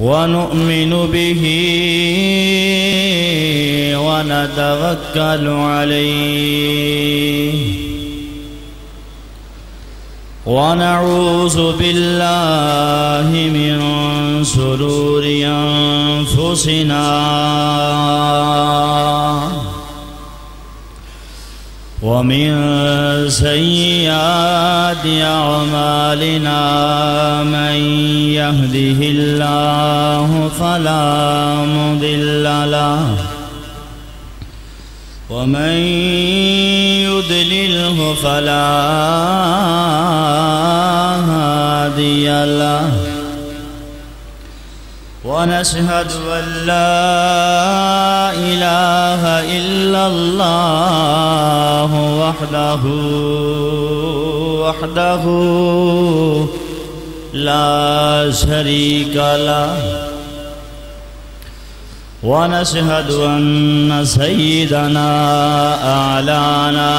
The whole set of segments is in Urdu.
ونؤمن به ونتوكل عليه ونعوذ بالله من شرور أنفسنا ومن سيئات أعمالنا من يهده الله فلا مضل له ومن يضلله فلا هادي له ونشهد أن لا إله إلا الله وحده لا شريك له ونشهد أن سيدنا أعلانا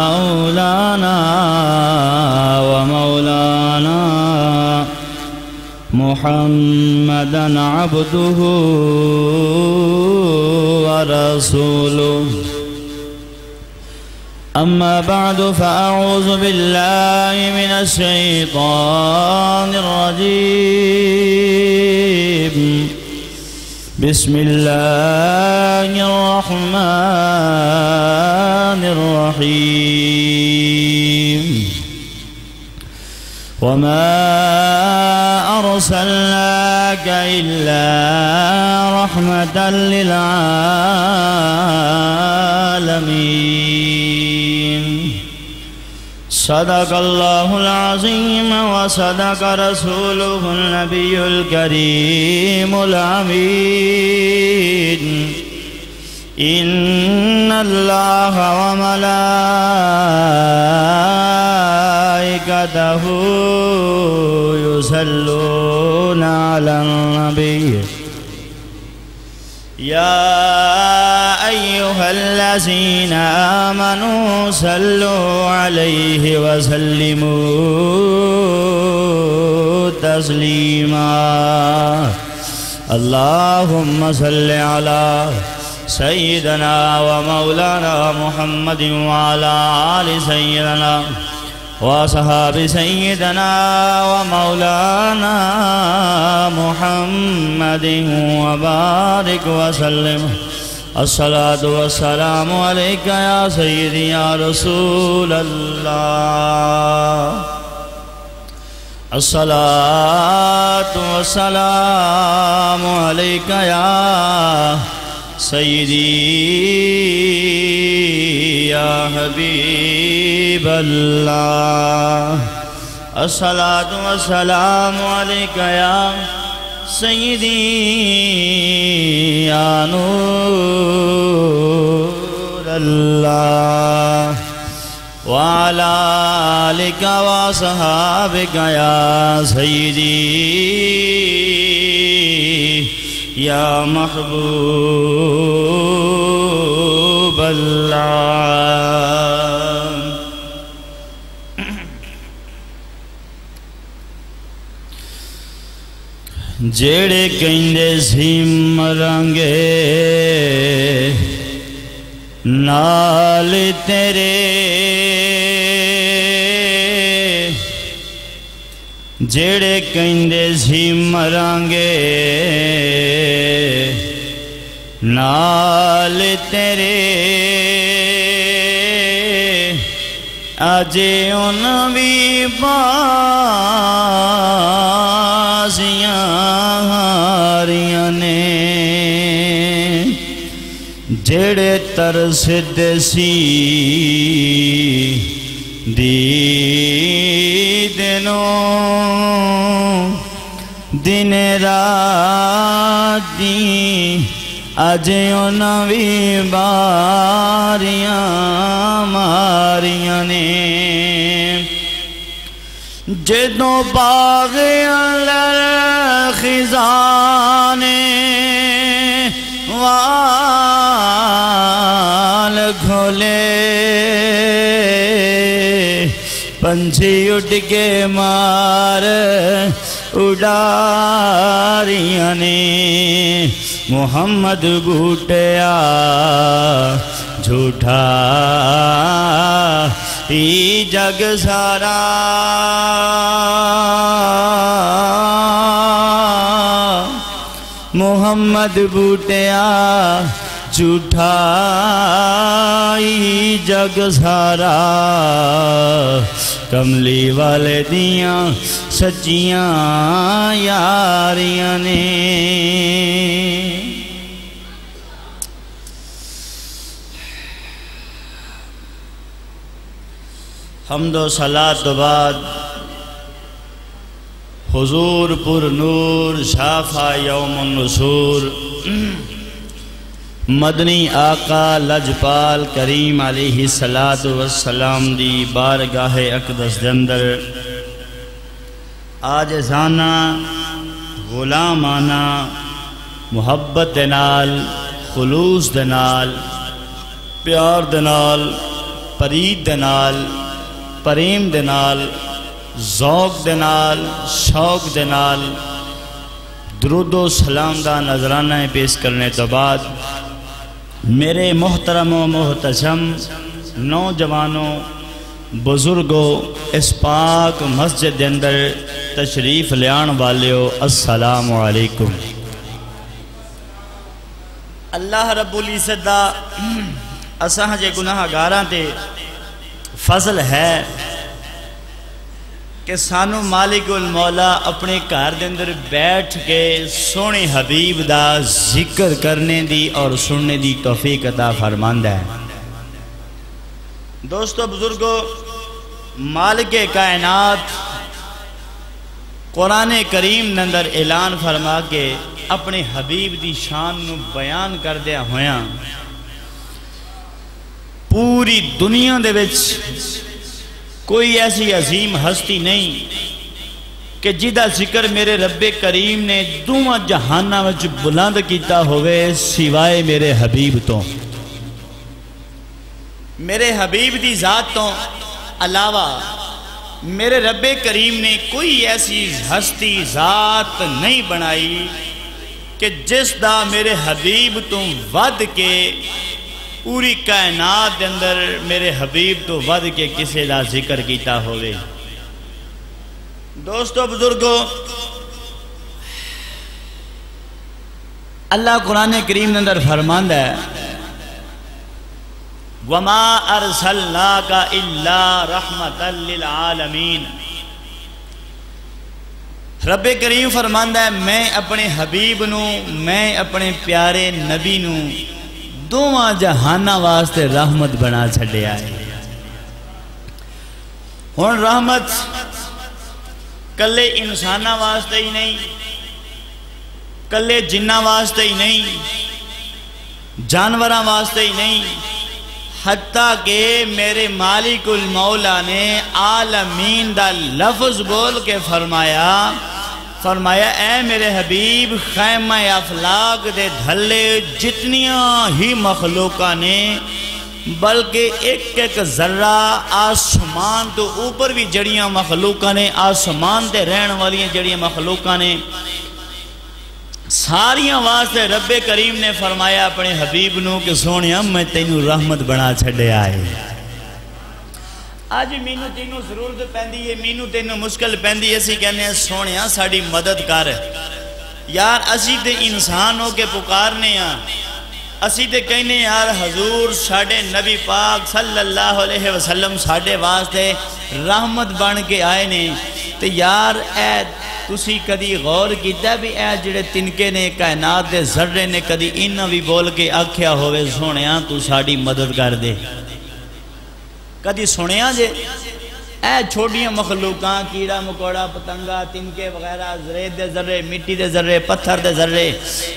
أولانا ومولانا محمدًا عبده ورسوله أما بعد فأعوذ بالله من الشيطان الرجيم بسم الله الرحمن الرحيم وما أرسلناك إلا رحمة للعالمين صدق الله العظيم وصدق رسوله النبي الكريم الأمين إن الله وملائكته يصلون على النبي يا أيها الذين آمنوا صلوا عليه وسلموا تسليما اللهم صل على سيدنا ومولانا محمد وعلى آل سيدنا وصحاب سيدنا ومولانا محمد وبارك وسلم الصلاة والسلام عليك يا سيدي يا رسول الله الصلاة والسلام عليك يا سيدي يا حبيب الله الصلاة والسلام عليك يا سيدي يا نور الله وعلى آلك وصحابك يا سيدي يا محبوب الله جڑے کہندے سی مرانگے نال تیرے جڑے کہندے سی مرانگے نال تیرے آج ان بھی بازیاں ہاریاں نے جڑے ترسد سی دیدنوں دن رات دی آج انہاں بھی باریاں ماریاں نے جدوں باغ اندر خزانے وال کھولے پنچھی اٹھ کے مار اڈاریاں نے محمد بوٹیا جھوٹا ہی جگ سارا محمد بوٹیا جھوٹا ہی جگ سارا کملی والے دیاں سچیاں یاریاں نے حمد و صلاۃ بعد حضور پر نور شافع یوم النصور مدنی آقا لجپال کریم علیہ السلام دی بارگاہ اقدس دے اندر عاجزانہ غلامانہ محبت دے نال خلوص دے نال پیار دے نال پرید دے نال پریم دے نال ذوق دے نال شوق دے نال درود و سلام دا نذرانہ پیش کرنے تو بعد میرے محترم و محتشم نوجوانوں بزرگوں اس پاک مسجد دے اندر تشریف لیان والیو السلام علیکم۔ اللہ رب العزت دا اساں جے گناہ گاراں تے فضل ہے کہ سانو مالک المولا اپنے گھر دے اندر بیٹھ کے سونے حبیب دا ذکر کرنے دی اور سننے دی توفیق عطا فرماندہ ہے۔ دوستو بزرگو، مالک کائنات قرآن کریم اندر اعلان فرما کے اپنے حبیب دی شان نو بیان کر دیا ہویاں پوری دنیا دے وچ کوئی ایسی عظیم ہستی نہیں کہ جیدہ ذکر میرے رب کریم نے دوواں جہانہ وچ بلند کیتا ہوئے سوائے میرے حبیب تو۔ میرے حبیب دی ذات تو علاوہ میرے رب کریم نے کوئی ایسی ہستی ذات نہیں بنائی کہ جس دا میرے حبیب تو ود کے پوری کائنات دے اندر میرے حبیب تو ود کے کسے دا ذکر کیتا ہوئے۔ دوستو بزرگو، اللہ قرآن کریم دے اندر فرماندہ ہے وَمَا أَرْسَلْنَاكَ إِلَّا رَحْمَةً لِلْعَالَمِينَ۔ رب کریم فرماندہ ہے میں اپنے حبیب نو، میں اپنے پیارے نبی نو دوواں جہانہ واسطے رحمت بنا چھڑے آئے۔ ہون رحمت کلے انسانہ واسطے ہی نہیں، کلے جنہ واسطے ہی نہیں، جانوراں واسطے ہی نہیں، حتیٰ کہ میرے مالک المولا نے عالمین دا لفظ بول کے فرمایا اے میرے حبیب خیمہ افلاق دے دھلے جتنیاں ہی مخلوقہ نے بلکہ ایک ایک ذرہ آسمان تو اوپر بھی جڑیاں مخلوقہ نے آسمان دے رہن والی جڑیاں مخلوقہ نے ساریاں واسطے رب کریم نے فرمایا اپنے حبیب نو کہ سونیا میں تینوں رحمت بنا چھڑے آئے۔ آج مینو تینوں ضرورت پہندی ہے، مینو تینوں مشکل پہندی ہے، اسی کہنے ہیں سونیا ساڑی مدد کر یار، اسی تے انسان ہو کے پکارنے ہیں، اسی تے کہنے یار حضور ساڑے نبی پاک صلی اللہ علیہ وسلم ساڑے واسطے رحمت بن کے آئے نے، تے یار اے تسی کدی غور کیتا بھی اے جڑے تنکے نے کائنات دے ذرے نے کدی انہاں بھی بول کے آکھیا ہوئے سونیاں تو ساڑی مدد کر دے؟ کدی سنیا جے اے چھوٹیاں مخلوقاں کیڑا مکوڑا پتنگا تنکے وغیرہ زرید دے ذرے مٹی دے ذرے پتھر دے ذرے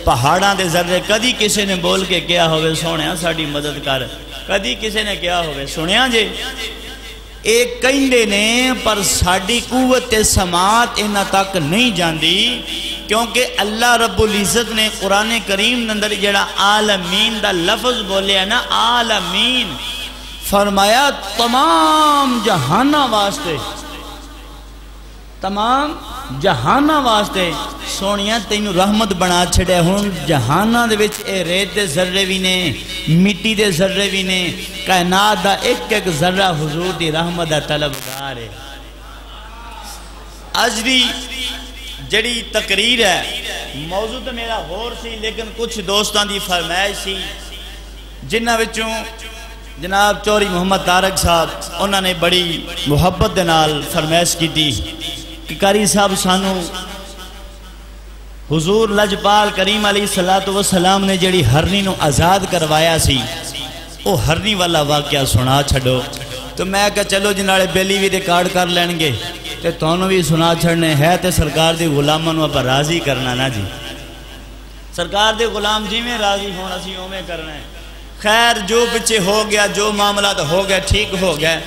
پہاڑاں دے ذرے کدی کسی نے بول کے کیا ہوئے سونیاں ساڑی مدد کر؟ کدی کسی نے کیا ہوئے سنیا جے؟ ایک کہندے نے پر ساڑی قوت سماعت انہا تک نہیں جاندی کیونکہ اللہ رب العزت نے قرآن کریم اندر جڑا عالمین دا لفظ بولے ہے نا عالمین فرمایا تمام جہانہ واسطے، تمام جہانہ واسطے سونیاں تینوں رحمت بنا چھڑے ہون جہانہ دے وچ اے ریت دے ذرے بھی نے مٹی دے ذرے بھی نے کائنات دا ایک ایک ذرہ حضور دی رحمت دا طلبگار ہے آج دی جڑی تقریر ہے موضوع تو میرا غور سی لیکن کچھ دوستان دی فرمائش سی جنہ وچوں جناب چوری محمد طارق صاحب انہوں نے بڑی محبت دے نال فرمائش کی تھی کہ قاری صاحب سانو حضور لجپال کریم علیہ السلام نے جڑی ہرنی نو آزاد کروایا سی او ہرنی والا واقعہ سنا چھڑو تو میں کہا چلو جنالے بیلی بھی ریکارڈ کر لین گے تے تونوں بھی سنا چھڑنے ہے تے سرکار دی غلامن وہاں پر راضی کرنا نا جی سرکار دے غلام جی میں راضی ہونا سی اومیں کرنا ہے خیر جو پچھے ہو گیا جو معاملات ہو گیا ٹھیک ہو گیا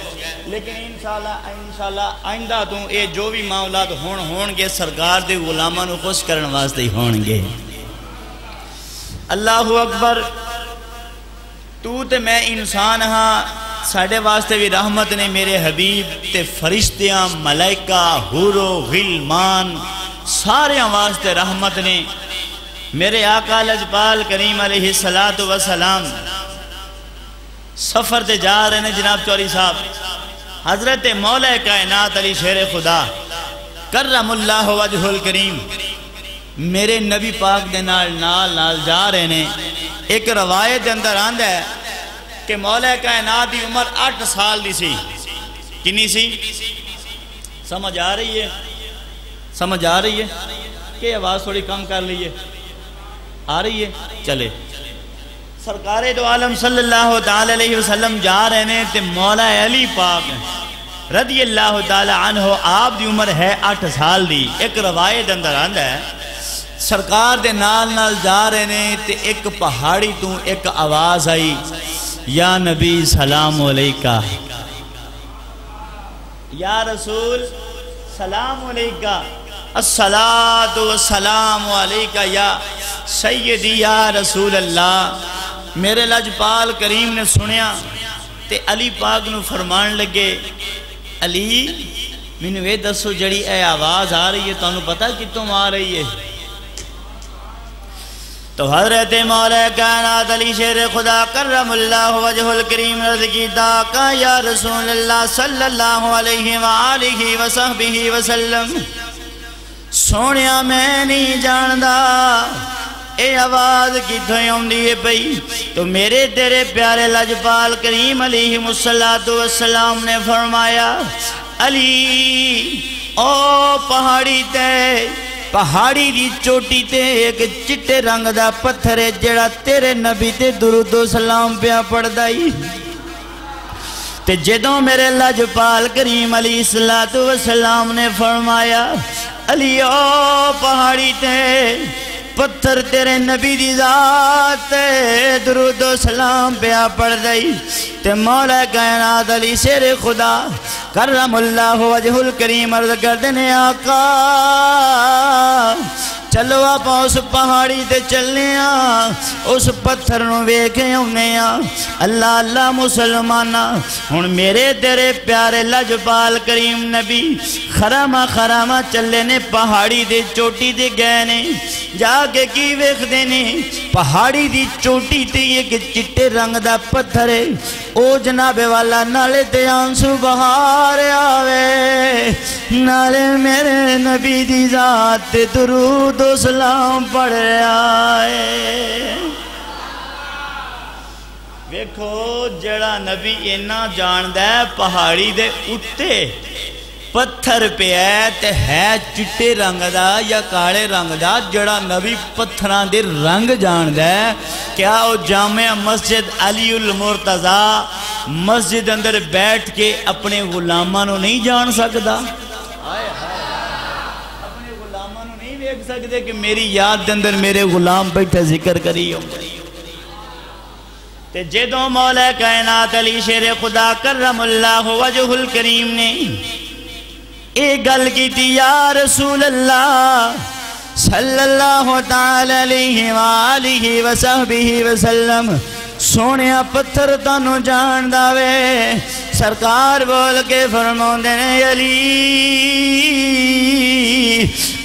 لیکن انشاءاللہ آئندہ تو اے جو بھی معاملات ہون گے سرکار دے غلامانو خوش کرن واسطے ہی ہون گے اللہ اکبر تو تے میں انسان ہاں ساڑھے واسطے بھی رحمت نے میرے حبیب تے فرشتیاں ملائکہ حورو غلمان سارے واسطے رحمت نے میرے آقا لجپال کریم علیہ السلام سفر تے جا رہے ہیں جناب چوری صاحب حضرت مولا کائنات علی شیر خدا کرم اللہ وجہ الکریم میرے نبی پاک دے نال جا رہے ہیں ایک روایت اندر آندہ ہے کہ مولا کائنات دی عمر 8 سال دی سی کنی سی سمجھ آ رہی ہے سمجھ آ رہی ہے کہ آواز تھوڑی کم کر لیے آ رہی ہے چلے سرکار دو عالم صلی اللہ تعالی علیہ وسلم جا رہے ہیں تے مولا علی پاک رضی اللہ تعالی عنہ آپ دی عمر ہے 8 سال دی ایک روایت اندر آندہ ہے سرکار دے نال جا رہے ہیں تے ایک پہاڑی تو ایک آواز آئی یا نبی سلام علیکہ یا رسول سلام علیکہ الصلاة والسلام علیکہ یا سیدی یا رسول اللہ میرے لجپال کریم نے سنیا تے علی پاک نو فرمان لگے علی مینوں یہ دسو جڑی اے آواز آ رہی ہے تو انہوں پتہ کتوں آ رہی ہے تو حضرت مولا کائنات علی شیر خدا کرم اللہ وجہ الکریم رضی کی داکا یا رسول اللہ صلی اللہ علیہ وآلہ وصحبہ وسلم سونیا میں نہیں جاندہ اے آواز کی دھیوں دیئے پئی تو میرے تیرے پیارے لجپال کریم علیہ السلام نے فرمایا علی او پہاڑی تے پہاڑی دی چوٹی تے ایک چٹے رنگ دا پتھر ہے جڑا تیرے نبی تے درود و سلام پیا پڑ دائی تے جدوں میرے لجپال کریم علیہ السلام نے فرمایا علی او پہاڑی تے پتھر تیرے نبی دی ذات درود و سلام پیا پڑ دائی تے مولا کائنات علی شیر خدا کرم اللہ وجہ الکریم عرض کردنے آقا چلو آپ اس پہاڑی تے چلنے اس پتھر نو ویکھے ہونے اللہ اللہ مسلمانہ ہن میرے تیرے پیارے لجپال کریم نبی خرامہ چلے نے پہاڑی دے چوٹی دے گئے نے جا کے کی ویکھ دینے پہاڑی دی چوٹی تے ایک چٹے رنگ دا پتھر ہے او جناب والا نالے تے آنسو بہار آوے نالے میرے نبی دی ذات درود و سلام پڑھ آئے ویکھو جڑا نبی اینا جاندہ ہے پہاڑی دے اٹھتے پتھر پہ ہے چٹے رنگ دا یا کاڑے رنگ دا جڑا نبی پتھران دے رنگ جاندہ ہے کیا او جامع مسجد علی المرتضی مسجد اندر بیٹھ کے اپنے غلامانو نہیں جان سکدا اپنے غلامانو نہیں دیکھ سکتے کہ میری یاد دے اندر میرے غلام بیٹھے ذکر کری تے جدوں مولا کائنات علی شیر خدا کرم اللہ وجہ الکریم نے ایک گل کی تھی یا رسول اللہ صلی اللہ تعالی علیہ وآلہ وصحبہ وسلم سونے پتھر تانو جان داوے سرکار بول کے فرماؤندے نے علی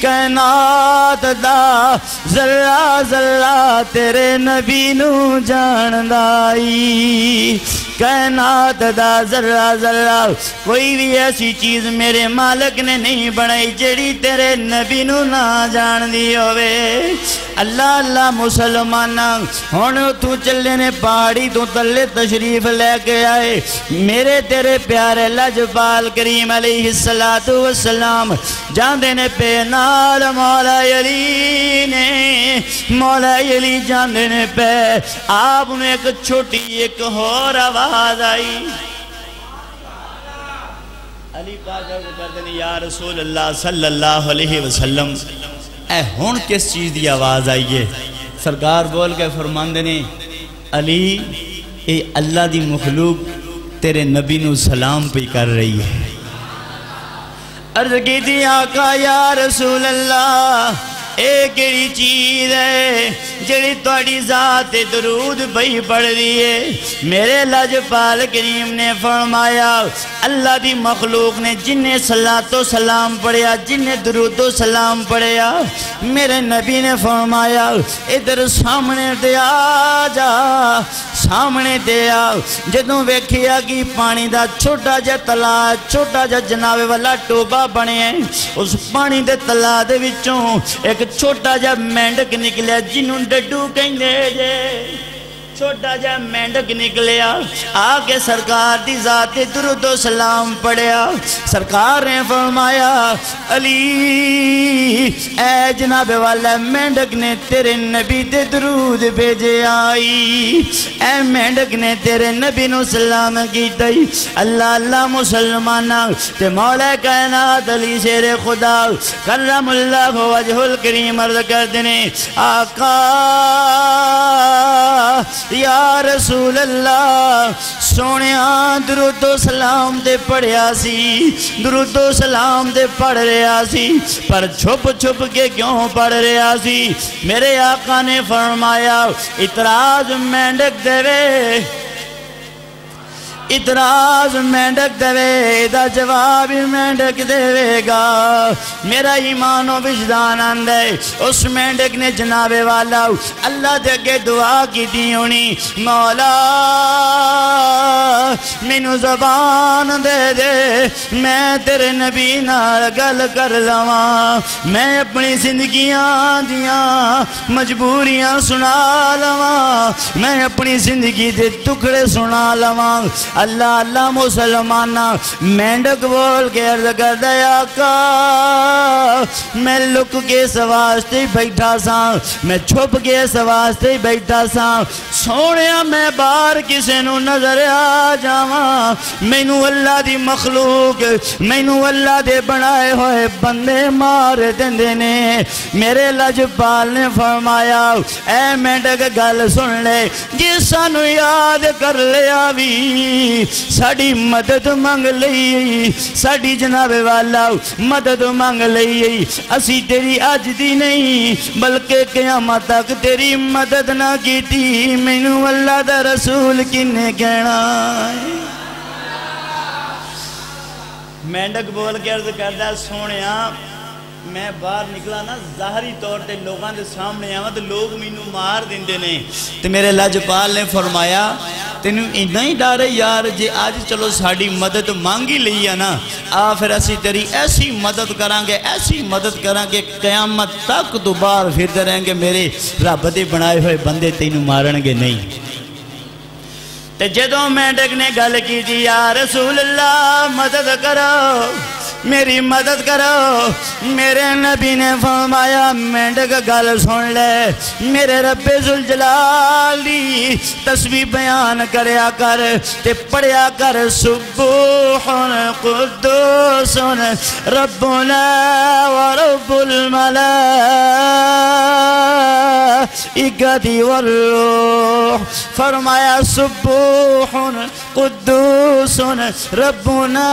کائنات دا ذرہ ذرہ تیرے نبی نو جان دائی کائنات دا ذرہ ذرہ کوئی بھی ایسی چیز میرے مالک نے نہیں بنائی جڑی تیرے نبی نو نہ جان دی ہوئے اللہ اللہ مسلمان ہون تو چلے نے پہاڑی تو تلے تشریف لے کے آئے میرے تیرے پیارے لجپال کریم علیہ السلام جاندے نے پہ نال مولا علی نے مولا علی جاندے نے پہ آپ نے ایک چھوٹی ایک اور آواز آئی علی پاک کہتے ہیں یا رسول اللہ صلی اللہ علیہ وسلم اے ہون کس چیز دی آواز آئیے سرکار بول کے فرماندے نے علی اے اللہ دی مخلوق تیرے نبی نو سلام پہ کر رہی ہے عرض کی تھی آقا یا رسول اللہ ایک ایڑی چیز ہے جڑی توڑی ذات درود بھئی پڑھ رہی ہے میرے لجپال کریم نے فرمایا اللہ دی مخلوق نے جنہیں صلاۃ و سلام پڑھیا جنہیں درود و سلام پڑھیا میرے نبی نے فرمایا ادھر سامنے دے آ جا سامنے دے آ جدوں ویکھیا کہ پانی دا چھوٹا جا تلا چھوٹا جا جنابے والا ٹوبا بنے ہیں اس پانی دے تلا دے وچوں ایک چھوٹا جا مینڈک نکلیا جنہوں ڈڈو کہیں دے جے چھوٹا جا مینڈک نکلیا آگے سرکار دی ذات درود و سلام پڑھیا سرکار نے فرمایا علی اے جناب والا مینڈک نے تیرے نبی دے درود بھیجے آئی اے مینڈک نے تیرے نبی نو سلام کی تئی اللہ اللہ مسلمانہ تے مولا کائنات علی شیر خدا کرم اللہ وجہ الکریم عرض کر دینے آقا یا رسول اللہ سونیاں درود و سلام دے پڑھیا سی درود و سلام دے پڑھ رہا سی پر چھپ چھپ کے کیوں پڑھ رہا سی میرے آقا نے فرمایا اعتراض مینڈک دے وے اعتراض مینڈک دے دا جواب مینڈک دے گا میرا ایمان و وجدان اندے اس مینڈک نے جناب والا اللہ دے کے دعا کی دی ہونی مولا مینو زبان دے دے میں تیرے نبی نال گل کر لواں میں اپنی زندگیاں دیاں مجبوریاں سنا لواں میں اپنی زندگی دے ٹکڑے سنا لواں اللہ اللہ مسلمانہ مینڈک بول کے عرض کر دیا آقا میں لک کے سواستے بیٹھا سا میں چھپ کے سواستے بیٹھا سا سونیا میں بار کسے نو نظر آ جاواں مینو اللہ دی مخلوق مینو اللہ دے بنائے ہوئے بندے مار دیندے نے میرے لجپال نے فرمایا اے مینڈک گل سن لے جی سانو یاد کر لیا بھی ساڑی مدد مانگ لئی ساڑی جناب والا مدد مانگ لئی اسی تیری آج دی نہیں بلکہ قیامت تک تیری مدد نہ کی تھی مینو اللہ دا رسول کنے کہنا مینڈک بول کے عرض کردہ سونیا میں باہر نکلا نا ظاہری طور تے لوگاں دے سامنے آواں تو لوگ مینو مار دیندے نے تے میرے لجپال نے فرمایا تینوں اتنا ہی ڈر ہے یار جے آج چلو ساڑی مدد مانگی لئی ہے نا پھر اسی تیری ایسی مدد کرانگے ایسی مدد کرانگے قیامت تک دوبار پھرتے رہیں گے میرے رب دے بنائے ہوئے بندے تینوں مارنگے نہیں تے جدوں مینڈک نے گل کی تھی یا رسول اللہ مدد کرو میری مدد کرو میرے نبی نے فرمایا مینڈک گل سن لے میرے رب ذوالجلال دی تسبیح بیان کریا کر تے پڑھیا کر سبوح قدوس ربنا ورب الملائکۃ والروح فرمایا سبوح قدوس ربنا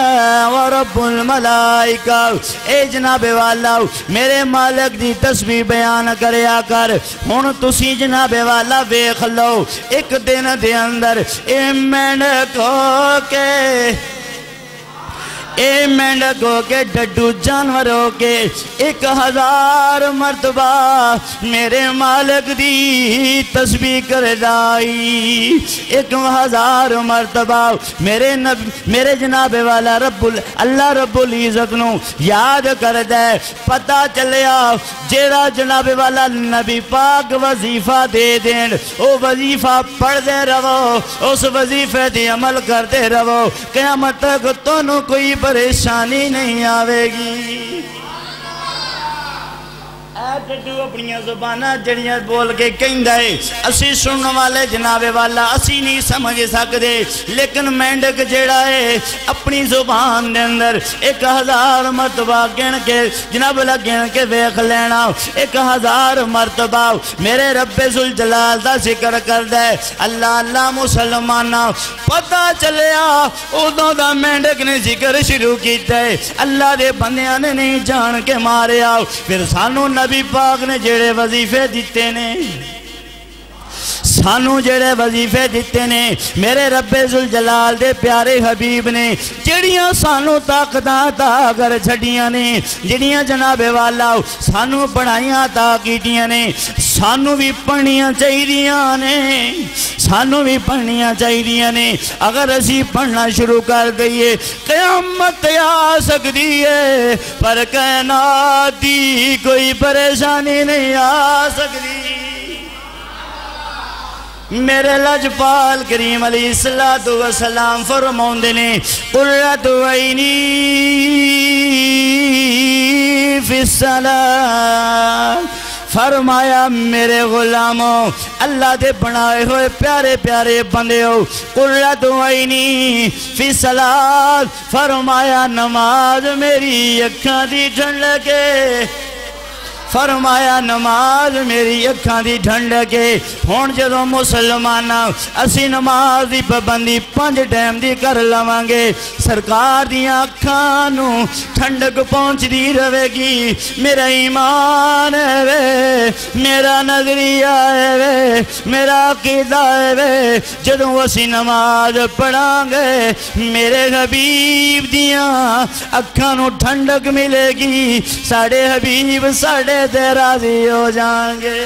و رب الملائکہ۔ اے جناب والا میرے مالک دی تسبیح بیان کریا کر۔ ہن تسی جناب والا ویکھ لو ایک دن دے اندر اے مینڈک ہو کے اے مینڈک ہو کے ڈڈو جانور ہو کے 1000 مرتبہ میرے مالک دی تسبیح کر دائی۔ 1000 مرتبہ میرے جناب والا اللہ رب العزت نو یاد کر دے۔ پتہ چلیا جیڑا جناب والا نبی پاک وظیفہ دے دین او وظیفہ پڑھ دے رہو، اس وظیفے دی عمل کر دے رہو، قیامت تک تونوں کوئی پریشانی نہیں آوے گی۔ اے ڈڈو اپنی زبانہ جڑیاں بول کے کہندا ہے اسی سنن والے جناب والا اسی نہیں سمجھ سکدے، لیکن مینڈک جیڑا ہے اپنی زبان دے اندر 1000 مرتبہ گن کے جناب والا گن کے ویکھ لینا۔ 1000 مرتبہ میرے رب ذوالجلال دا ذکر کردا ہے۔ اللہ اللہ مسلماناں پتہ چلیا ادوں دا مینڈک نے ذکر شروع کیتا ہے، اللہ دے بندیاں نے نہیں جان کے ماریا۔ پھر سانو نبی پاک نے جڑے وظیفے دیتے نے سانو جڑے وظیفے دیتے نے میرے رب ذوالجلال دے پیارے حبیب نے جڑیاں سانو طاقتاں عطا کر چھڈیاں نے، جڑیاں جناب والا سانو پڑھائیاں عطا کیتیاں نے، سانو بھی پڑھنیاں چاہیدیاں نے، سانو بھی پڑھنیاں چاہیدیاں نے۔ اگر اسی پڑھنا شروع کر دئیے قیامت آ سکتی ہے پر کائنات دی کوئی پریشانی نہیں آ سکتی۔ میرے لجپال کریم علیہ السلام فرماؤندے نے قرۃ عینی فی الصلاۃ، فرمایا میرے غلاموں اللہ دے بنائے ہوئے پیارے پیارے بندے ہو، قرۃ عینی فی الصلاۃ، فرمایا نماز میری اکھاں دی ٹھنڈکے، فرمایا نماز میری اکھاں دی ٹھنڈکے۔ ہون جدوں مسلماناں اسی نماز دی پابندی 5 ٹائم دی کر لواں گے سرکار دیاں اکھاں نو ٹھنڈک پہنچ دی رہے گی۔ میرا ایمان ہے وے، میرا نظریہ ہے وے، میرا عقیدہ ہے وے، جدوں اسی نماز پڑھاں گے میرے حبیب دیاں اکھاں نو ٹھنڈک ملے گی، ساڑے حبیب ساڑے تے راضی ہو جائیں گے۔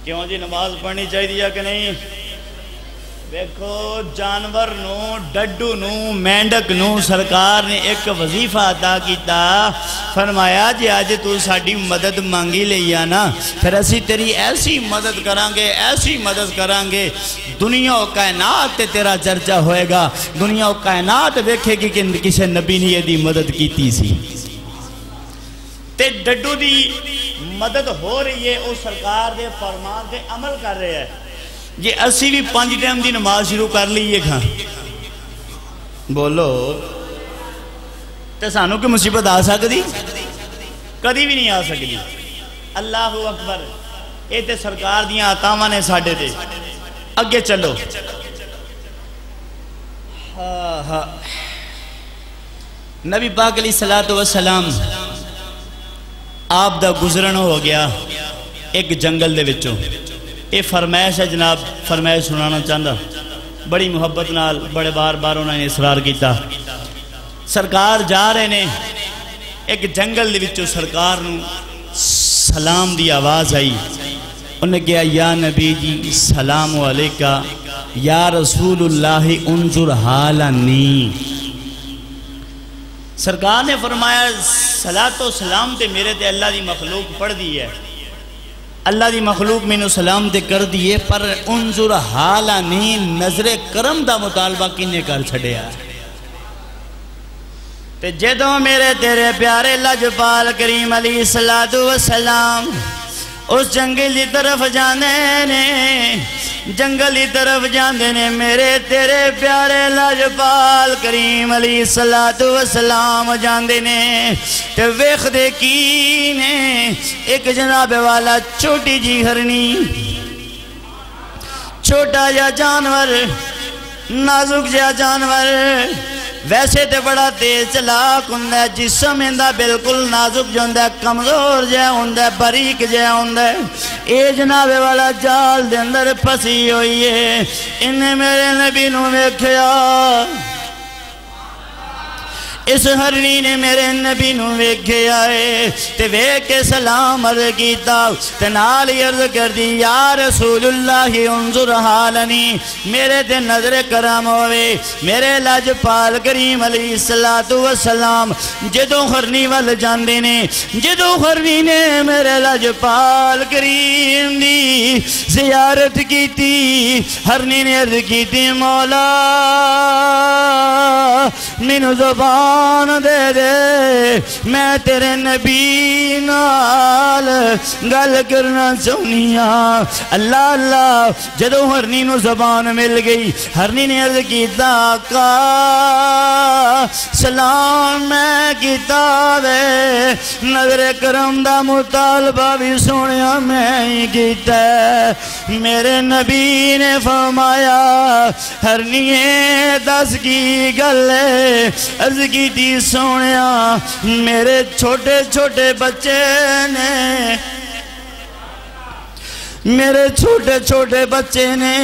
کیوں جی نماز پڑھنی چاہیے کہ نہیں؟ دیکھو جانور نو ڈڈو نو مینڈک نو سرکار نے ایک وظیفہ عطا کیتا، فرمایا جی آج تو ساڑی مدد مانگی لیا نا پھر اسی تیری ایسی مدد کرانگے، ایسی مدد کرانگے، دنیا و کائنات تے تیرا چرچا ہوئے گا، دنیا و کائنات دیکھے گی کہ کسے نبی نے یہ دی مدد کیتی سی تے ڈڈو دی مدد ہو رہی ہے، او سرکار دے فرمان دے عمل کر رہے ہیں۔ یہ اسی بھی 5 ٹائم دی نماز شروع کر لیے کھاں بولو تے سانو کی مصیبت آ سکتی؟ کدی بھی نہیں آ سکتی۔ اللہ اکبر، اے تے سرکار دیاں عطاواں نے ساڑھے دے۔ اگے چلو، نبی پاک علیہ السلام آپ دا گزرن ہو گیا ایک جنگل دے وچوں۔ اے فرمائش ہے جناب، فرمائش سنانا چاہتا، بڑی محبت نال بڑے بار بار انہوں نے اصرار کیتا۔ سرکار جا رہے نے ایک جنگل دے وچوں، سرکار نو سلام دی آواز آئی، انہوں نے کہا یا نبی جی سلام علیکہ، یا رسول اللہ انظر حالانی۔ سرکار نے فرمایا صلاۃ و سلام تے میرے تے اللہ دی مخلوق پڑھ دی ہے، اللہ دی مخلوق میں نے سلام تے کر دیئے، پر انظر حالانی نظر کرم دا مطالبہ کینے کر چھڑے آئے۔ تے جدوں میرے تیرے پیارے لجپال کریم علیہ السلام اس جنگل دی طرف جانے نے، جنگل دی طرف جانے نے، میرے تیرے پیارے لجپال کریم علیہ السلام جانے نے، تے ویخ دے کی نے ایک جناب والا چھوٹی جی ہرنی چھوٹا یا جانور نازک جا جانور ویسے تے بڑا تیز چلاک ہوندا ہے جسم اندا بالکل نازک جو ہوندا ہے کمزور جہا ہوندا ہے باریک جہا ہوندا ہے اے جناب والا جال دے اندر پھسی ہوئی ہے انہیں میرے نبی نو ویکھیا اس ہرنی نے میرے نبی نو ویکھیا ہے تے ویکھ کے سلام عرض کیتا تے نال عرض کر دی یا رسول اللہ انظر حالنی میرے تے نظر کرم ہوئے میرے لاجپال کریم علیہ السلام جدوں ہرنی وال جاندے نے جدوں ہرنی نے میرے لاجپال کریم دی زیارت کیتی ہرنی نے عرض کیتی مولا مینوں زبان دے دے میں تیرے نبی نال گل کرنا چاہنیاں اللہ اللہ جدو ہرنی نو زبان مل گئی ہرنی نے عرض کیتا آقا سلام میں کیتا دے نظر کرم دا مطالبہ بھی سنیا میں ہی کیتا ہے میرے نبی نے فرمایا ہرنی دس کی گلے عرض کی دی سونیا میرے چھوٹے چھوٹے بچے نے میرے چھوٹے چھوٹے بچے نے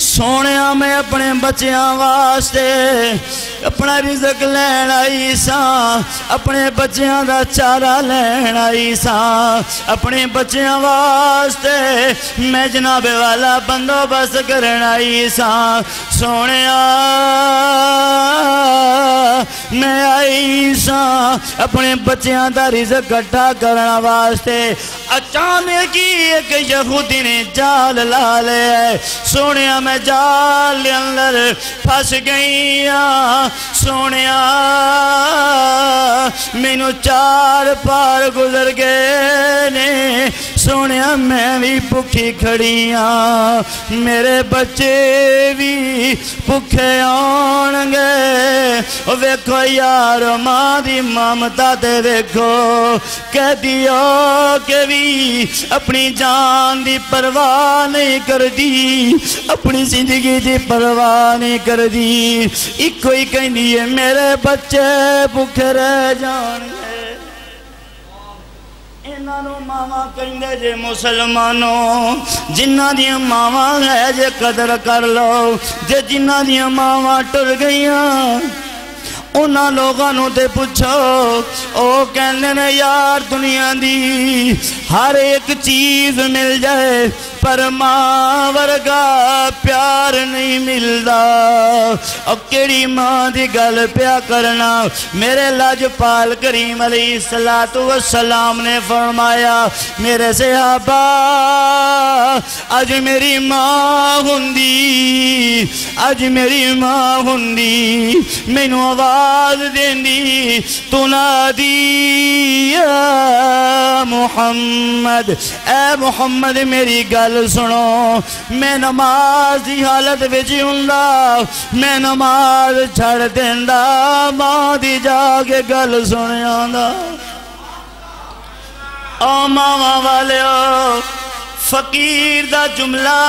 سونیا میں اپنے بچیاں واسطے اپنا رزق لین آئی ساں اپنے بچیاں دا چارہ لین آئی ساں اپنے بچیاں واسطے میں جناب والا بندوبست کرن آئی ساں سونیا میں آئی ساں اپنے بچیاں دا رزق کٹھا کرنا واسطے اچانک ایک یہودی نے جال لا لے سونیا میں جال دے اندر پھس گئی سونیا مینوں چار پار گزر گئے نے سونیا میں بھی بھکھی کھڑیاں میرے بچے بھی بھکھے آن گے ویکھو یار ماں دی ممتا تے ویکھو کہہ دیو کہ بھی اپنی جان دی پرواہ نہیں کر دی اپنی زندگی دی پرواہ نہیں کر دی ایک کوئی کہنی ہے میرے بچے بھکھے رہ جان گے انہوں ماما کہندے جے مسلمانوں جنہ دیا ماما ہے جے قدر کر لو جے جنہ دیا ماما ٹر گئیاں انہاں لوگانوں تے پوچھو او کہنے نے یار دنیا دی ہر ایک چیز مل جائے پر ماں ورگا پیار نہیں ملدا اور کیڑی ماں دی گل پیا کرنا میرے لاجپال کریم علیہ السلام نے فرمایا میرے صحابہ اج میری ماں ہوندی اج میری ماں ہوندی مینوں آواز دیندی تو نادی یا محمد اے محمد میری گل سنو میں نماز دی حالت وچ ہوندا میں نماز چھڑ دیندا ماں دی جا کے گل سنیاں دا او ماما والیو فقیر دا جملہ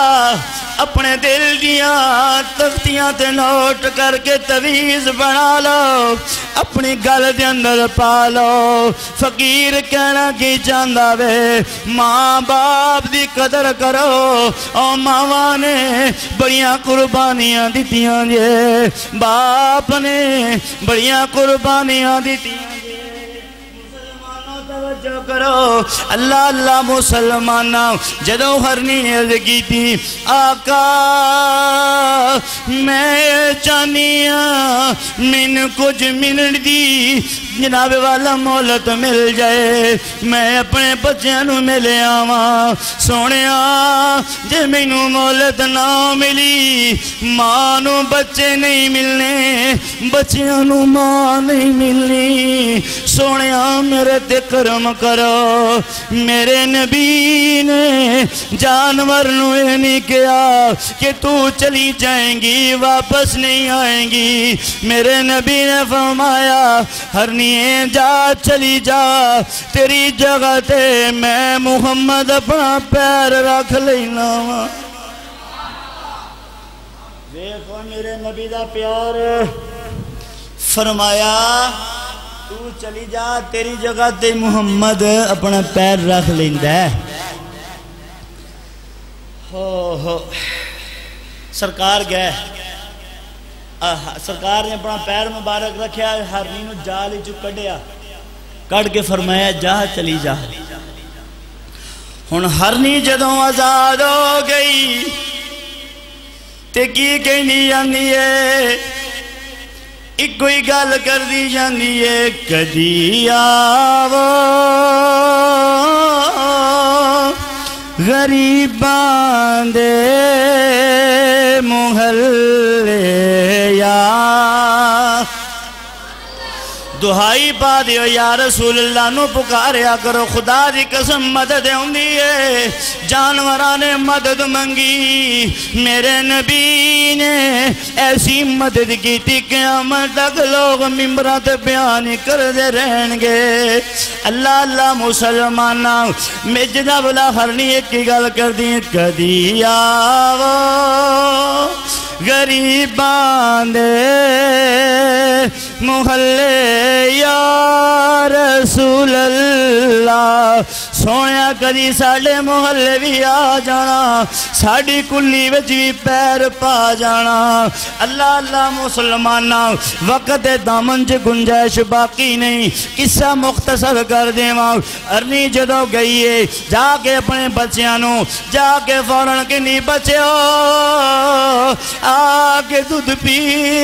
اپنے دل دیاں تختیاں تے نوٹ کر کے تویز بنا لو اپنی گل دے اندر پا لو فقیر کہنا کی چاندہ وے ماں باپ دی قدر کرو او ماں نے بڑیاں قربانیاں دیتیاں جے باپ نے بڑیاں قربانیاں دیتیاں توجہ کرو اللہ اللہ مسلمانہ جدو ہرنی عرض کی تھی آقا میں چاہنیاں من کچھ منٹ دی جناب والا مولت مل جائے میں اپنے بچیاں ملے آواں سونیا جے مینوں مولت نہ ملی ماں نو بچے نہیں ملنے بچیاں نو ماں نہیں ملنی سونیا میرے تے کرم کرو میرے نبی نے جانور نو یہ نہیں کیا کہ تو چلی جائیں گی واپس نہیں آئیں گی میرے نبی نے فرمایا ہرنی جا چلی جا تیری جگہ تے میں محمد اپنا پیر رکھ لینا دیکھو میرے نبی دا پیار فرمایا تو چلی جا تیری جگہ تے محمد اپنا پیر رکھ لیندا ہے ہو سرکار گئے سرکار نے اپنا پیر مبارک رکھیا ہرنی نو جال وچ کڈیا کڈ کے فرمایا جا چلی جا ہن ہرنی جدوں آزاد ہو گئی تے کی کہنی جاندی ہے ایک کوئی گل کر دی جاندی ہے کدی آو غریباں دے محلے یا دہائی پا دیو یا رسول اللہ نو پکاریا کرو خدا دی قسم مدد ہوندی ہے جانوراں نے مدد منگی میرے نبی نے ایسی مدد کی تھی قیامت تک لوگ ممبراں تے بیان کردے رہن گے اللہ اللہ مسلماناں میں جناب لا ہرنی ایک کی گل کر دی کدی آو غریباں دے محلے یا رسول اللہ سویا کدی ساڑے محلے بھی آ جانا ساڑی کلی وچ بھی پیر پا جانا اللہ اللہ مسلمانہ وقت دامن چ گنجائش باقی نہیں قصہ مختصر کر دے ماں ارنی جدو گئی ہے جا کے اپنے بچیانوں جا کے فوراں کے نہیں بچے ہو آکے دودھ پی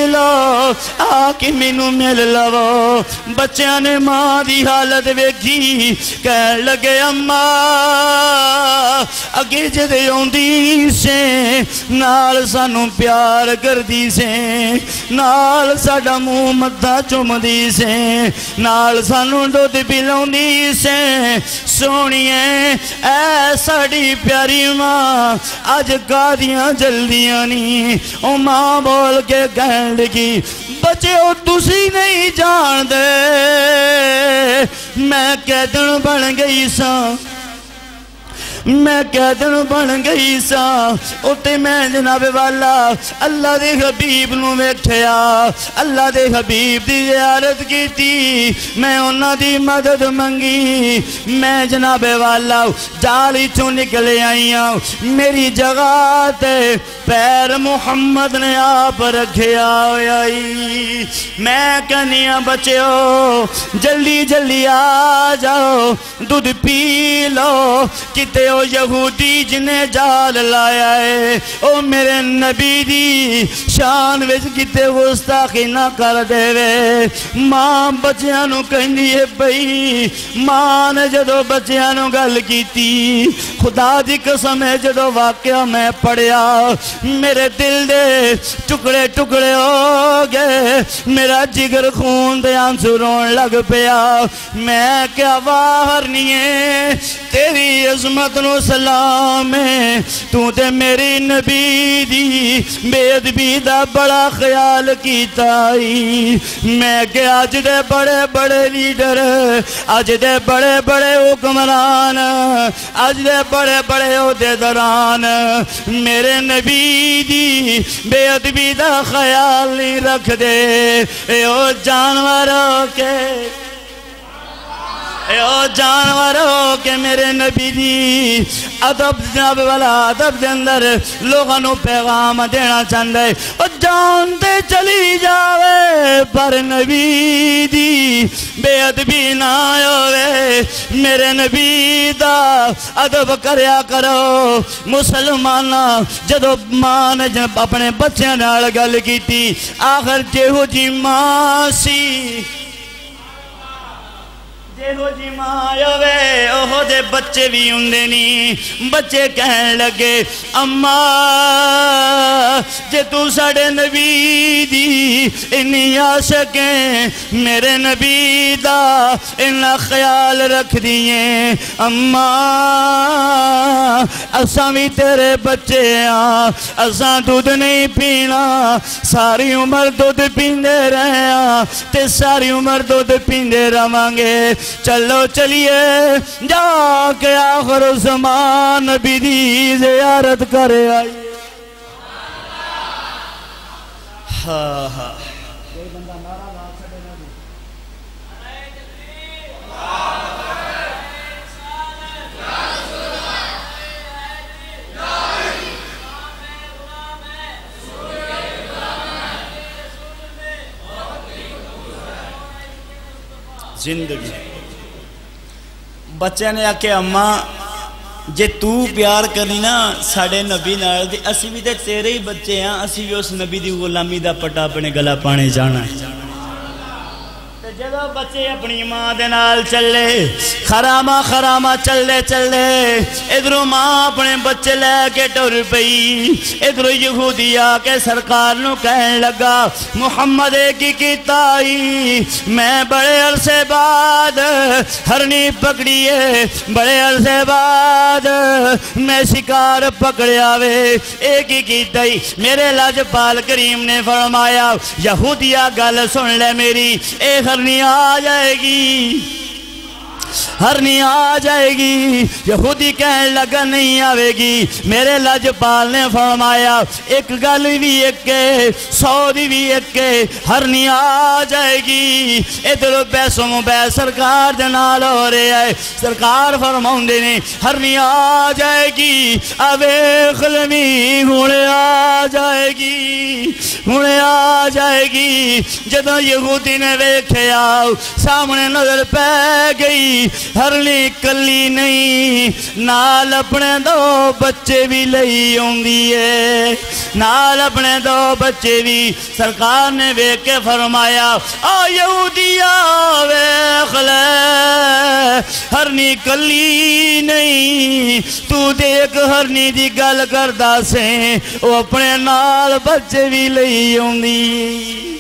لو آکے مینو مل لو بچیاں نے ماں دی حالت ویکھی کہہ لگے اماں اگے جدے ہوندی سے نال سانو پیار کر دی سے نال ساڈا منہ متھا چوم دی سے نال سانو دودھ پلاوندی سے سونیے اے ساڈی پیاری ماں اج گادیاں جلدیاں نہیں او ماں بول کے کہن لگی بچے او تسی نہیں جان دے میں قیدن بن گئی ساں میں قیدن بن گئی سا اتے میں جناب والا اللہ دے حبیب نو بیٹھیا اللہ دے حبیب دی زیارت کی تھی میں انہاں دی مدد منگی میں جناب والا جالی چوں نکلے آئی ہوں میری جگہ تے پیر محمد نے آپ رکھیا ہوئی میں کنیاں بچے ہو جلدی جلدی آ جاؤ دودھ پی لو کتے او یہودی جنہیں جال لایا ہے او میرے نبی دی شان وچ کتے گستاخی نہ کر دے وے ماں بچیانو کہندی ہے بھئی ماں نے جدو بچیانو گل کی تھی خدا دی قسم ہے جدو واقعہ میں پڑھیا میرے دل دے ٹکڑے ٹکڑے ہو گئے میرا جگر خون دے آنسو رون لگ پیا میں کیا باہر نہیں ہے تیری عظمت نو سلام ہے تو تے میری نبی دی بے ادبی دا بڑا خیال کیتا ہی میں کہ آج دے بڑے بڑے لیڈر آج دے بڑے بڑے حکمران آج دے بڑے بڑے عہدیداران میرے نبی دی بے ادبی دا خیال نہیں رکھ دے اے او جانوروں کے اے او جانوروں کے میرے نبی دی ادب جناب والا ادب دے اندر لوگاں نو پیغام دینا چاہندے او جانتے چلی جاوے پر نبی دی بے ادبی نہ ہوئے میرے نبی دا ادب کریا کرو مسلمانہ جدو ماں نے اپنے بچے نال گل کی تھی آخر جہو جی ماں سی جہو جی ماں ہوئے اوہ دے بچے بھی ہوندے نہیں بچے کہن لگے اماں جے تو ساڑے نبی دی انی عاشقیں میرے نبی دا انہا خیال رکھ دیئے اماں اساں بھی تیرے بچے آں اساں دودھ نہیں پینا ساری عمر دودھ پیندے رہے آں تے ساری عمر دودھ پیندے رہانگے چلو چلیے جا کے آخر زمان نبی دی زیارت کرے آئیے ہاں ہاں زندگی بچے نے آکے اماں جے تو پیار کرنی نا ساڑھے نبی نال دی اسی بھی تے تیرے ہی بچے ہیں اسی بھی اس نبی دی غلامی دا پٹا اپنے گلا پانے جانا ہے جدو بچے اپنی ماں دے نال چلے خرامہ چلے ادھروں ماں اپنے بچے لے کے ٹر پئی ادھروں یہودی آکے سرکار نو کہنے لگا محمد کی کتائی میں بڑے عرصے بعد ہرنی پکڑیے بڑے عرصے بعد میں شکار پکڑیا وے ایک ہی کتائی میرے لاجپال کریم نے فرمایا یہودیا گل سن لے میری اے ہرنی آ جائے گی ہرنی آ جائے گی یہودی کہنے لگا نہیں آوے گی میرے لاجپال نے فرمایا ایک گل بھی ایک کے 100 دی بھی ایک کے ہرنی آ جائے گی ادھر بیسوں بے سرکار جنال ہو رہے ہے سرکار فرماؤندے نے ہرنی آ جائے گی اویخ لمی ہونے آ جائے گی ہونے آ جائے گی جدو یہودی نے ویکھے آؤ سامنے نظر پہ گئی ہرنی کلی نہیں نال اپنے دو بچے بھی لئی ہوندی ہے نال اپنے دو بچے بھی سرکار نے ویکھ کے فرمایا آ یہودیا ویکھ لے ہرنی کلی نہیں تو دیکھ ہرنی دی گل کردا سے وہ اپنے نال بچے بھی لئی ہوندی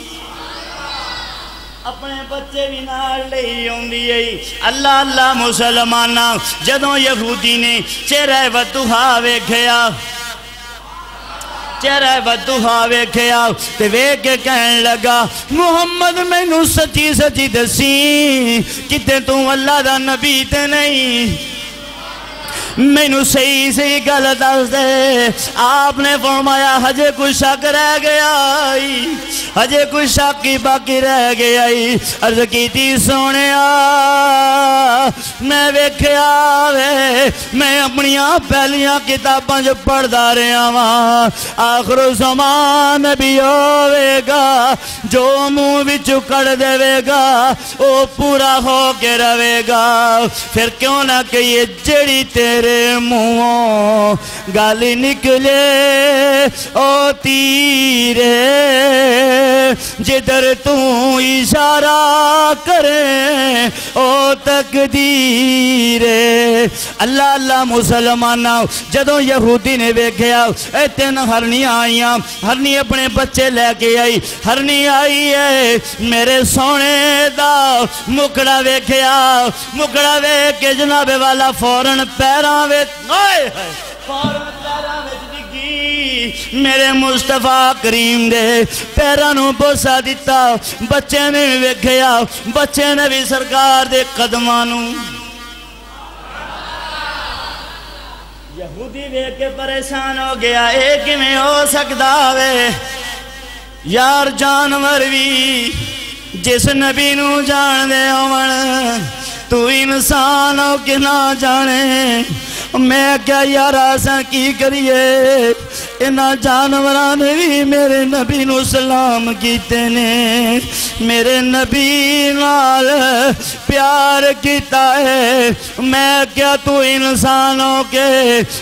اپنے بچے بھی نال لئی ہوندی ہے اللہ اللہ مسلمانہ جدوں یہودی نے چہرہ بدوہا ویکھیا چہرہ بدوہا ویکھیا تے ویکھ کے کہن لگا محمد میں نو سچی سچی دسی کتے تو اللہ دا نبی تے نہیں میں نو صحیح گل دس دے آپ نے فرمایا ہجے کچھ شک رہ گیا ہجے کچھ شک ہی باقی رہ گیا عرض کیتی سونیا میں ویکھیا وے میں اپنیاں پہلیاں کتاباں جو پڑھدا رہا واں آخر زمان بھی ہوئے گا جو منہ وچ کڑ دے گا وہ پورا ہو کے رہے گا پھر کیوں نہ کہ یہ جڑی تیرے منہوں گالی نکلے او تیرے جدر تو اشارہ کرے او تقدیر اللہ اللہ مسلمانہ جدوں یہودی نے ویکھیا اے تین ہرنیاں آئیاں ہرنی اپنے بچے لے کے آئی ہرنی آئی ہے میرے سونے دا مکڑا ویکھیا مکڑا ویکھ کے جناب والا فوراں پیراں فوراں پیراں ڈگی میرے مصطفیٰ کریم دے پیراں نو بوسا دیتا بچے نے ویکھیا بچے نے بھی سرکار دے قدماں نو یہودی ویکھ کے پریشان ہو گیا ایک میں ہو سکتا ہے یار جانور بھی جس نبی نو جان دے ہون تو انسان ہو کہ نہ جانے میں کیا یار آسان کی کریے انہاں جانوران نے بھی میرے نبی نو سلام کیتے نے میرے نبی نال پیار کیتا ہے میں کیا تو انسانوں کے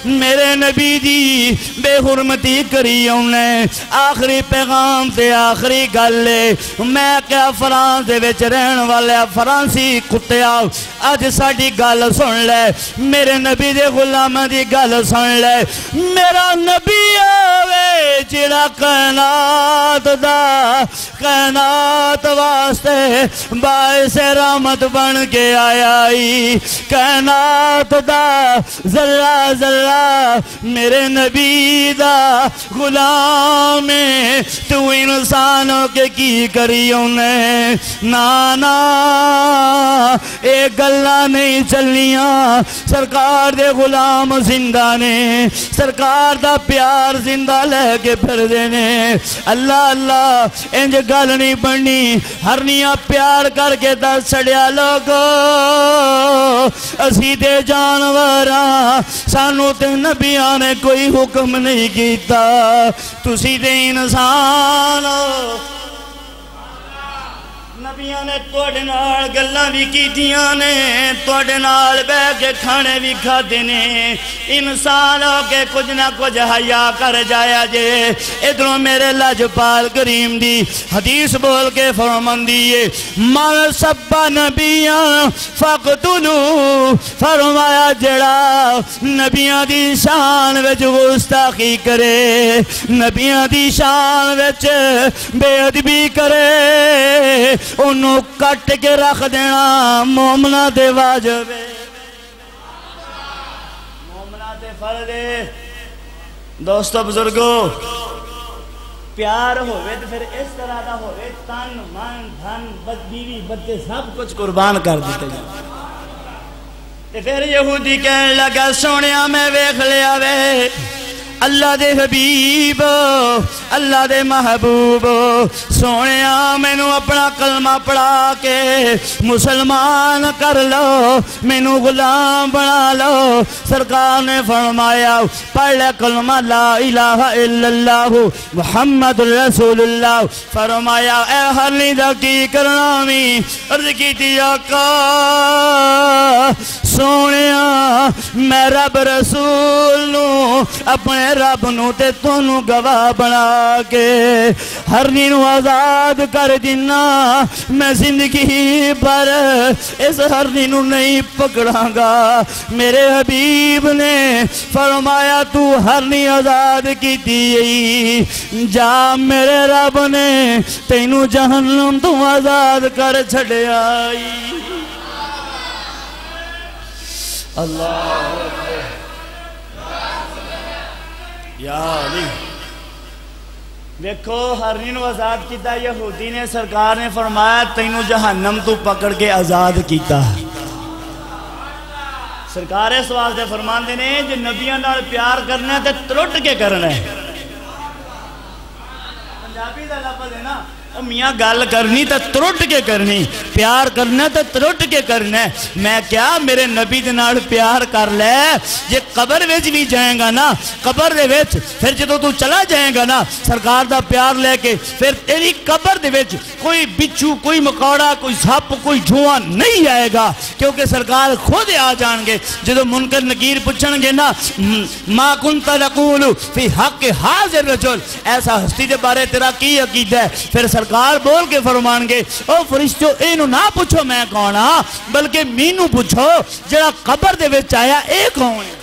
میرے نبی دی بے حرمتی کری انہیں آخری پیغام تے آخری گلے میں کیا فرانس دے وچ رہن والے فرانسی کتے آؤ آج ساڑھی گل سن لے میرے نبی دے غلام دی گل سن لے میرا نبی آوے جڑا کائنات واسطے باعث رحمت بن کے آیا کائنات دا ذرہ ذرہ میرے نبی دا غلام تو انسانوں کے کی کری انہیں نانا ایک گلہ نہیں چلیاں سرکار دے غلام زندہ نے سرکار دا پیار زندہ لے کے پھر دینے اللہ اللہ انج گل نہیں بننی ہرنیاں پیار کر کے دس چھڑیا لوگو اسی تے جانوراں سانو تے نبیاں نے کوئی حکم نہیں کیتا تسی تے انسان نبیاں نے توڑے نال گلاں بھی کیتیاں نے توڑے نال بے کے کھانے بھی کھا دینے انسان ہو کے کچھ نہ کچھ حیا کر جایا جے ادھروں میرے لاجپال کریم دی حدیث بول کے فرمان دیئے من سبا نبیاں فقتلو فرمایا جڑا نبیاں دی شان وچ گستاخی کرے نبیاں دی شان وچ بے ادبی کرے انہوں کٹ کے رکھ دینا مومنہ دے واجب مومنہ دے فرض دوستو بزرگو پیار ہوئے تو پھر اس طرح دا ہوئے تن من دھن بیوی بچے سب کچھ قربان کر دیتے جائے پھر یہودی کہنے لگا سونیا میں ویکھ لیا وے اللہ دے حبیب اللہ دے محبوب سونیا میں نو اپنا کلمہ پڑھا کے مسلمان کر لو میں نو غلام بنا لو سرکار نے فرمایا پڑھ لے کلمہ لا الہ الا اللہ محمد رسول اللہ فرمایا اے ہرنی دا کی کرنا میں عرض کی تھی آقا سونیا میں رب رسول نو اپنے رب نو تے تونو گواہ بنا کے ہرنی نو آزاد کر دینا میں زندگی پر اس ہرنی نو نہیں پکڑاں گا میرے حبیب نے فرمایا تو ہرنی آزاد کی دی جا میرے رب نے تینو جہنم تو آزاد کر چھڑے آئی اللہ یا علی دیکھو ہرنی نو آزاد کیتا یہودی نے سرکار نے فرمایا تینو جہنم تو پکڑ کے آزاد کیتا سرکار اس واسطے فرمان دینے جو نبیاں نال پیار کرنا ہے تے ترٹ کے کرنا ہے پنجابی دا لفظ ہے نا میاں گال کرنی تا ترٹ کے کرنی پیار کرنا تا ترٹ کے کرنا ہے میں کیا میرے نبی دنال پیار کر لے یہ قبر ویچ بھی جائیں گا نا قبر دے ویچ پھر جدو تو چلا جائیں گا نا سرکار دا پیار لے کے پھر تیری قبر دے ویچ کوئی بچو کوئی مکوڑا کوئی سپ کوئی جھواں نہیں آئے گا کیونکہ سرکار خود آ جان گے جدو منکر نکیر پچھن گے نا ما کنتا نقول فی حق حاضر رجل ایسا ہستی دے بارے تیرا کی عقید ہے پھر سرکار بول کے فرمان گے او فرشتو اینو نہ پوچھو میں کون ہاں بلکہ مینو پوچھو جڑا قبر دے وچ آیا اے کون ہے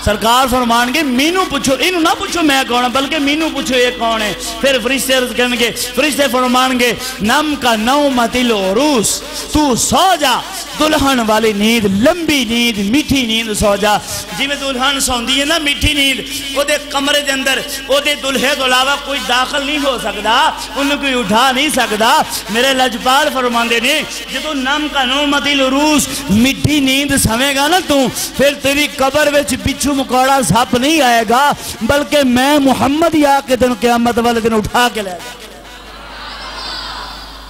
سرکار فرمان گے مینو پوچھو اینو نہ پوچھو میں کون ہاں بلکہ مینو پوچھو اے کون ہے پھر فرشتے عرض کریں گے فرشتے فرمان گے نم کا نومت العروس تو سو جا دلہن والی نیند لمبی نیند میٹھی نیند سو جا جی میں دلہن سوندی ہے نا میٹھی نیند وہ دے کمرے دے اندر وہ دے دلہے تو علاوہ کوئی داخل نہیں ہو سکتا انہوں کوئی اٹھا نہیں سکتا میرے لجپال فرمان دے نے جدو نم کا نومت العروس میٹھی نیند سمے گا نا تو پھر تیری قبر وچ بچھو مکوڑا سپ نہیں آئے گا بلکہ میں محمد یا کے دن قیامت والے دن اٹھا کے لے گا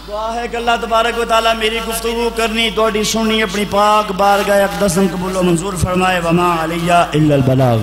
دعا ہے کہ اللہ تبارک و تعالی میری گفتگو کرنی توڑی سننی اپنی پاک بارگاہ اقدس قبول و منظور فرمائے وما علیہ الا البلاغ